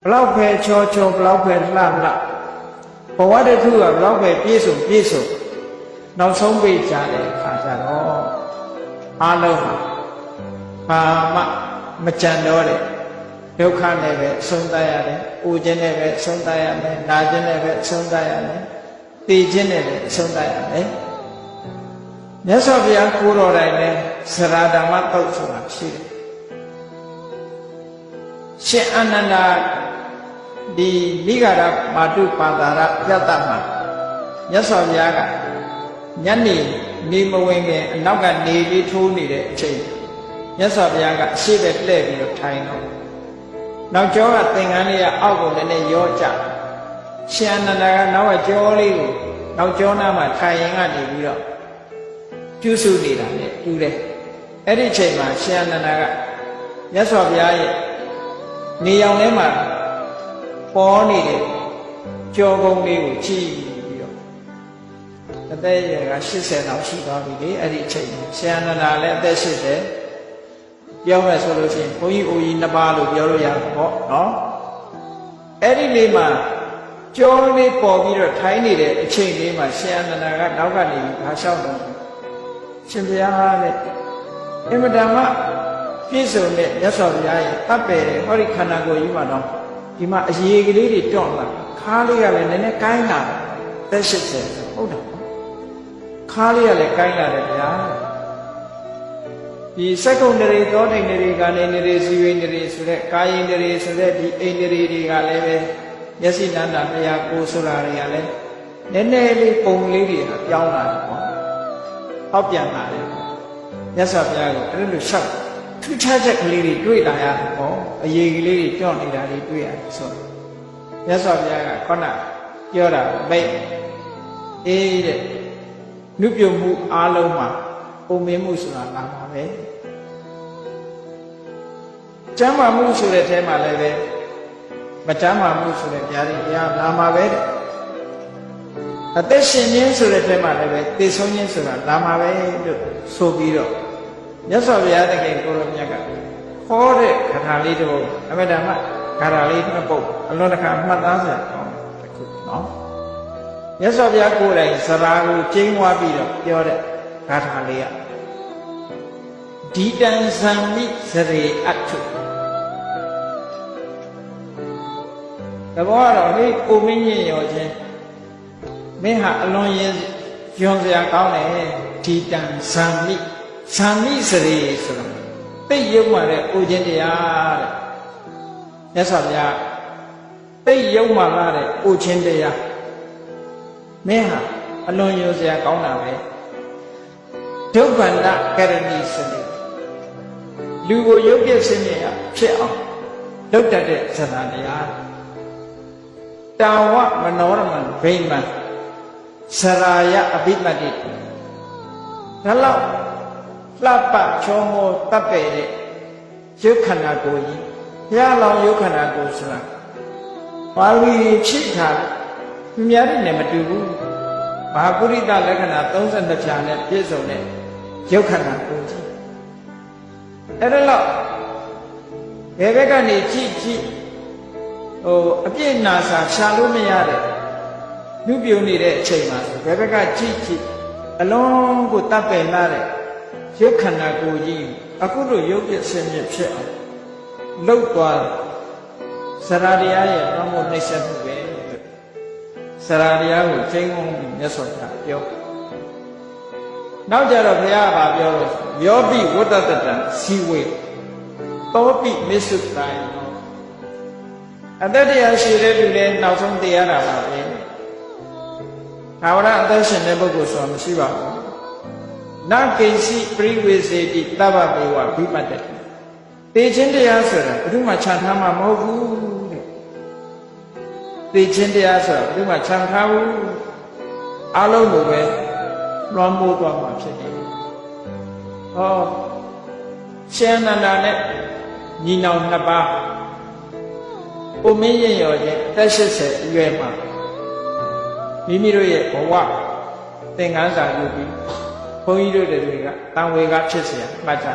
ဘလောက်ပဲချောချောဘလောက်ပဲလှလှဘဝတခုကဘလောက်ပဲပြည့်စုံနောက်ဆုံးပိတ်ကြတဲ့အခါကျတော့အားလုံးဘာမှမကြံတော့တဲ့ဒုက္ခနဲ့ပဲအဆုံးသတ်ရတယ်။အိုခြင်းနဲ့ပဲအဆုံးသတ်ရမယ်။နာခြင်းနဲ့ပဲအဆုံးသတ်ရမယ်။သိခြင်းနဲ့ပဲအဆုံးသတ်ရမယ်။မြတ်စွာဘုရားကိုယ်တော်တိုင်နဲ့သရဓမ္မတုတ်ဆိုတာရှိတယ်။ရှင်အာနန္ဒာဒီမိဂရမာတုပါတာရယတ္တမှာမြတ်စွာဘုရားကညနေနေမဝင်ခင်အနောက်ကနေလေးထိုးနေတဲ့အချိန်မြတ်စွာဘုရားကအရှိပဲလှည့်ပြီးတော့ထိုင်တော့နောက်ကျောကသင်္ကန်းလေးကအောက်ကိုလည်းရောကျရှင်အာနန္ဒာကနောက်ကကျောလေးကိုနောက်ကျောနားမှာထိုင်ရင်ကနေပြီးတော့ပြုစုနေတာနဲ့တူတယ်အဲ့ဒီအချိန်မှာရှင်အာနန္ဒာကမြတ်စွာဘုရားရဲ့နေရောင်ထဲမှာပေါ်နေတဲ့ကြောကုန်းလေးကိုကြည့်ပြီးတော့အသက်အရွယ်က80လောက်ရှိသွားပြီလေအဲ့ဒီအချိန်ဆရာနန္ဒာလည်းအသက်80ပြောမယ်ဆိုလို့ရှိရင်ဘုန်းကြီးအိုကြီးနှစ်ပါးလို့ပြောလို့ရမှာပေါ့နော်အဲ့ဒီလေးမှာကြောလေးပေါ်ပြီးတော့ထိုင်းနေတဲ့အချိန်လေးမှာဆရာနန္ဒာကနောက်ကနေဘာလျှောက်တော့ရှင်ဘုရားတဲ့အင်မတန်မှပြည့်စုံတဲ့မြတ်စွာဘုရားရဲ့တပ်ပယ်တဲ့ဟောဒီခန္ဓာကိုယ်ကြီးမှာတော့ဒီမှာအရေကလေးတွေတွန့်လာခါးလေးကလည်းနည်းနည်းကိုင်းလာသက်80ဟုတ်တယ်ခါးလေးကလည်းကိုင်းလာတယ်ဗျာဒီစက္ကုံတရေသောတိန်တရေကနေနေရေစီဝိနေရေဆိုတဲ့ကာယင်တရေဆိုတဲ့ဒီအိန္ဒြေတွေကလည်းပဲမျက်စိနန္ဒဘုရားကိုဆိုတာတွေကလည်းနည်းနည်းလေးပုံလေးတွေကပြောင်းလာတယ်ပေါ့ဟောက်ပြန်လာတယ်မြတ်စွာဘုရားကအဲ့လိုရှောက်ထူးခြားချက်ကလေးတွေတွေ့လာရတယ်ပေါ့အရေးကလေးတွေကြော့နေတာတွေတွေ့ရတယ်ဆိုတော့မြတ်စွာဘုရားကခေါဏပြောတာမိတ်အေးတဲ့နုပြုမှုအားလုံးမှာပုံမင်းမှုဆိုတာလာပါပဲကျမ်းမာမှုဆိုတဲ့အဲမှာလည်းပဲမကျမ်းမာမှုဆိုတဲ့ဗျာဒီတရားလာမှာပဲတဲ့အသက်ရှင်ခြင်းဆိုတဲ့အဲမှာလည်းပဲသိဆုံးခြင်းဆိုတာလာမှာပဲလို့ဆိုပြီးတော့မြတ်စွာဘုရားသခင်ကိုရောမြတ်ကခေါ်တဲ့ခါထာလေးတစ်ပုဒ်အမေဓမ္မခါထာလေးနှစ်ပုဒ်အလွန်တခါမှတ်သားစရာကောင်းတစ်ခုနော်မြတ်စွာဘုရားကိုယ်တိုင်စရာကိုကျင်းဝါပြီးတော့ပြောတဲ့ခါထာလေးကဒီတန်ဇံမိစရေအထုတဘောကတော့ဟေးကိုမင်းကြီးရောချင်းမင်းဟာအလွန်ရင်ယွန်စရာကောင်းတယ်ဒီတန်ဇံမိဇာမိစရေဆိုတာသိရုံမှတဲ့အိုခြင်းတရားတဲ့မြတ်စွာဘုရားသိရုံမှလာတဲ့အိုခြင်းတရားမင်းဟာအလွန်ယုံစရာကောင်းတာပဲဒုဗ္ဗန္တကရဏီစနေလူကိုရုပ်ပြည့်စင်ရဖြစ်အောင်လုပ်တတ်တဲ့ဇာတာတရားတာဝမနောရမံဗိမံစရာယအဘိမတ္တိဒါလောက်လှပချောမောတပ်ပယ်တဲ့ရုပ်ခန္ဓာကိုယ်ကြီးဘုရားလောင်ရုပ်ခန္ဓာကိုယ်ဆိုတာပါဠိဖြစ်တာသူများတွေနဲ့မတူဘူးမဟာပုရိသလက္ခဏာ32ဖြာနဲ့ပြည့်စုံတဲ့ရုပ်ခန္ဓာကိုယ်ကြီးအဲ့ဒါတော့ဘယ်ဘက်ကနေကြည့်အပြည့်နာစာရှာလို့မရတဲ့လူပြုံနေတဲ့အချိန်မှာဘယ်ဘက်ကကြည့်အလုံးကိုတပ်ပယ်လာတဲ့ရုပ်ခန္ဓာကိုယ်ကြီးအခုလိုရုပ်ပြည့်စင်မြဖြစ်အောင်လှုပ်သွားစရာတရားရဲ့နှမို့နှိမ့်ဆက်မှုပဲစရာတရားကိုကျင့်ဝန်းပြီးမြတ်စွာဘုရားပြောနောက်ကြတော့ဘုရားကပြောလို့ယောပိဝတ္တတတံစီဝေတောပိမစ္ဆုတိုင်အတ္တတရားရှိတဲ့လူလည်းနောက်ဆုံးတရားတာပါပဲသာဝရအသက်ရှင်တဲ့ပုဂ္ဂိုလ်ဆိုတာမရှိပါဘူးနာကိစီပရိဝေစေတိတဗ္ဗပေဝဘိမတ္တတေခြင်းတရားဆိုတာဘယ်သူမှခြံထားမှာမဟုတ်ဘူးတဲ့တေခြင်းတရားဆိုတာဘယ်သူမှခြံထားဘူးအလုံးကိုပဲလွှမ်းမိုးသွားမှာဖြစ်တယ်ဟောရှင်အနန္ဒာနဲ့ညီနောင်နှစ်ပါးကိုမင်းရင်ရောချင်းအသက်80အရွယ်မှာမိမိတို့ရဲ့ဘဝသင်္ကန်းစာယူပြီးဘုန်းကြီးတို့တွေကတန်ဝေကဖြစ်เสียမှတ်ကြ